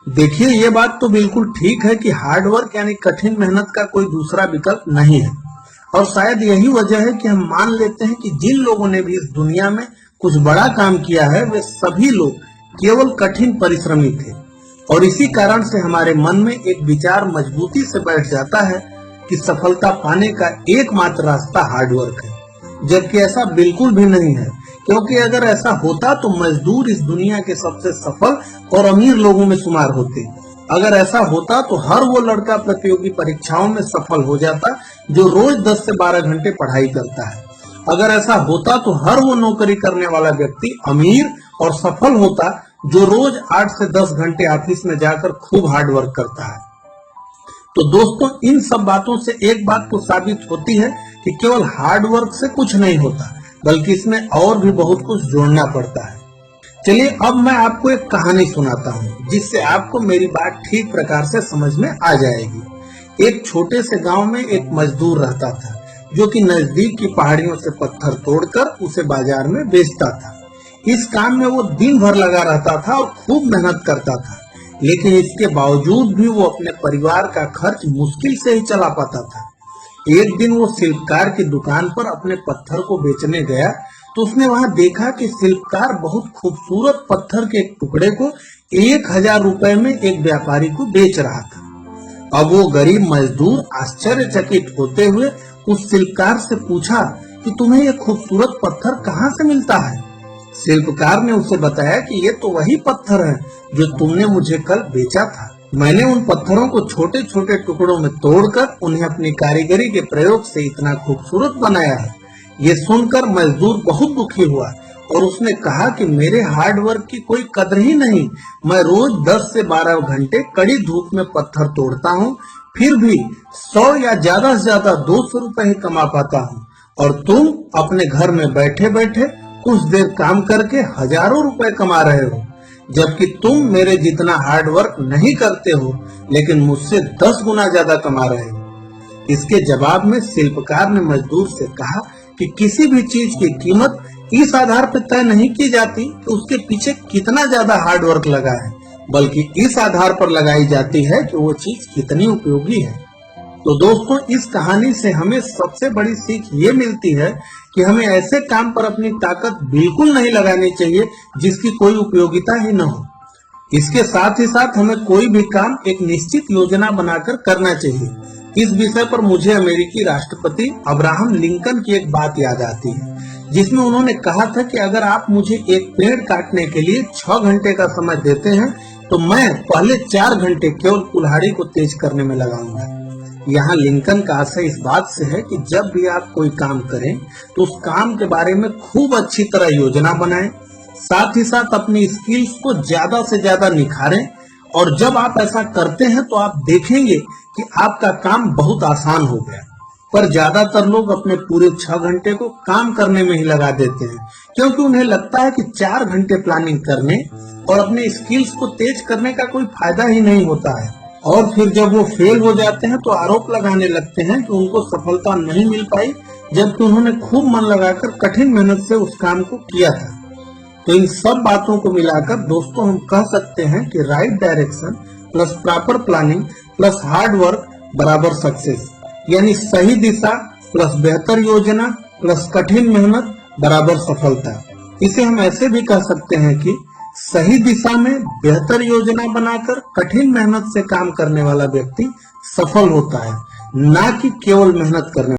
देखिए, ये बात तो बिल्कुल ठीक है कि हार्ड वर्क यानी कठिन मेहनत का कोई दूसरा विकल्प नहीं है। और शायद यही वजह है कि हम मान लेते हैं कि जिन लोगों ने भी इस दुनिया में कुछ बड़ा काम किया है वे सभी लोग केवल कठिन परिश्रमी थे। और इसी कारण से हमारे मन में एक विचार मजबूती से बैठ जाता है कि सफलता पाने का एकमात्र रास्ता हार्ड वर्क है, जबकि ऐसा बिल्कुल भी नहीं है। क्योंकि अगर ऐसा होता तो मजदूर इस दुनिया के सबसे सफल और अमीर लोगों में शुमार होते। अगर ऐसा होता तो हर वो लड़का प्रतियोगी परीक्षाओं में सफल हो जाता जो रोज 10 से 12 घंटे पढ़ाई करता है। अगर ऐसा होता तो हर वो नौकरी करने वाला व्यक्ति अमीर और सफल होता जो रोज 8 से 10 घंटे ऑफिस में जाकर खूब हार्ड वर्क करता है। तो दोस्तों, इन सब बातों से एक बात तो साबित होती है कि केवल हार्ड वर्क से कुछ नहीं होता, बल्कि इसमें और भी बहुत कुछ जोड़ना पड़ता है। चलिए, अब मैं आपको एक कहानी सुनाता हूँ जिससे आपको मेरी बात ठीक प्रकार से समझ में आ जाएगी। एक छोटे से गांव में एक मजदूर रहता था जो कि नजदीक की पहाड़ियों से पत्थर तोड़कर उसे बाजार में बेचता था। इस काम में वो दिन भर लगा रहता था और खूब मेहनत करता था, लेकिन इसके बावजूद भी वो अपने परिवार का खर्च मुश्किल से ही चला पाता था। एक दिन वो शिल्पकार की दुकान पर अपने पत्थर को बेचने गया तो उसने वहां देखा कि शिल्पकार बहुत खूबसूरत पत्थर के एक टुकड़े को 1000 रुपए में एक व्यापारी को बेच रहा था। अब वो गरीब मजदूर आश्चर्यचकित होते हुए उस शिल्पकार से पूछा कि तुम्हें ये खूबसूरत पत्थर कहाँ से मिलता है। शिल्पकार ने उसे बताया कि ये तो वही पत्थर है जो तुमने मुझे कल बेचा था। मैंने उन पत्थरों को छोटे छोटे टुकड़ों में तोड़कर उन्हें अपनी कारीगरी के प्रयोग से इतना खूबसूरत बनाया है। ये सुनकर मजदूर बहुत दुखी हुआ और उसने कहा कि मेरे हार्ड वर्क की कोई कदर ही नहीं। मैं रोज 10 से 12 घंटे कड़ी धूप में पत्थर तोड़ता हूँ, फिर भी 100 या ज्यादा से ज्यादा 200 रुपए ही कमा पाता हूँ, और तुम अपने घर में बैठे बैठे कुछ देर काम करके हजारों रुपए कमा रहे हो, जबकि तुम मेरे जितना हार्ड वर्क नहीं करते हो लेकिन मुझसे 10 गुना ज्यादा कमा रहे हो। इसके जवाब में शिल्पकार ने मजदूर से कहा कि किसी भी चीज की कीमत इस आधार पर तय नहीं की जाती कि उसके पीछे कितना ज्यादा हार्ड वर्क लगा है, बल्कि इस आधार पर लगाई जाती है कि वो चीज कितनी उपयोगी है। तो दोस्तों, इस कहानी से हमें सबसे बड़ी सीख ये मिलती है कि हमें ऐसे काम पर अपनी ताकत बिल्कुल नहीं लगानी चाहिए जिसकी कोई उपयोगिता ही न हो। इसके साथ ही साथ हमें कोई भी काम एक निश्चित योजना बनाकर करना चाहिए। इस विषय पर मुझे अमेरिकी राष्ट्रपति अब्राहम लिंकन की एक बात याद आती है, जिसमें उन्होंने कहा था कि अगर आप मुझे एक पेड़ काटने के लिए 6 घंटे का समय देते हैं तो मैं पहले 4 घंटे केवल कुल्हाड़ी को तेज करने में लगाऊंगा। यहाँ लिंकन का आशय इस बात से है कि जब भी आप कोई काम करें तो उस काम के बारे में खूब अच्छी तरह योजना बनाएं, साथ ही साथ अपनी स्किल्स को ज्यादा से ज्यादा निखारें। और जब आप ऐसा करते हैं तो आप देखेंगे कि आपका काम बहुत आसान हो गया। पर ज्यादातर लोग अपने पूरे 6 घंटे को काम करने में ही लगा देते हैं, क्योंकि उन्हें लगता है कि 4 घंटे प्लानिंग करने और अपने स्किल्स को तेज करने का कोई फायदा ही नहीं होता है। और फिर जब वो फेल हो जाते हैं तो आरोप लगाने लगते हैं कि उनको सफलता नहीं मिल पाई, जबकि उन्होंने खूब मन लगाकर कठिन मेहनत से उस काम को किया था। तो इन सब बातों को मिलाकर दोस्तों हम कह सकते हैं कि right direction plus proper planning plus hard work बराबर सक्सेस, यानी सही दिशा प्लस बेहतर योजना प्लस कठिन मेहनत बराबर सफलता। इसे हम ऐसे भी कह सकते हैं कि सही दिशा में बेहतर योजना बनाकर कठिन मेहनत से काम करने वाला व्यक्ति सफल होता है, ना कि केवल मेहनत करने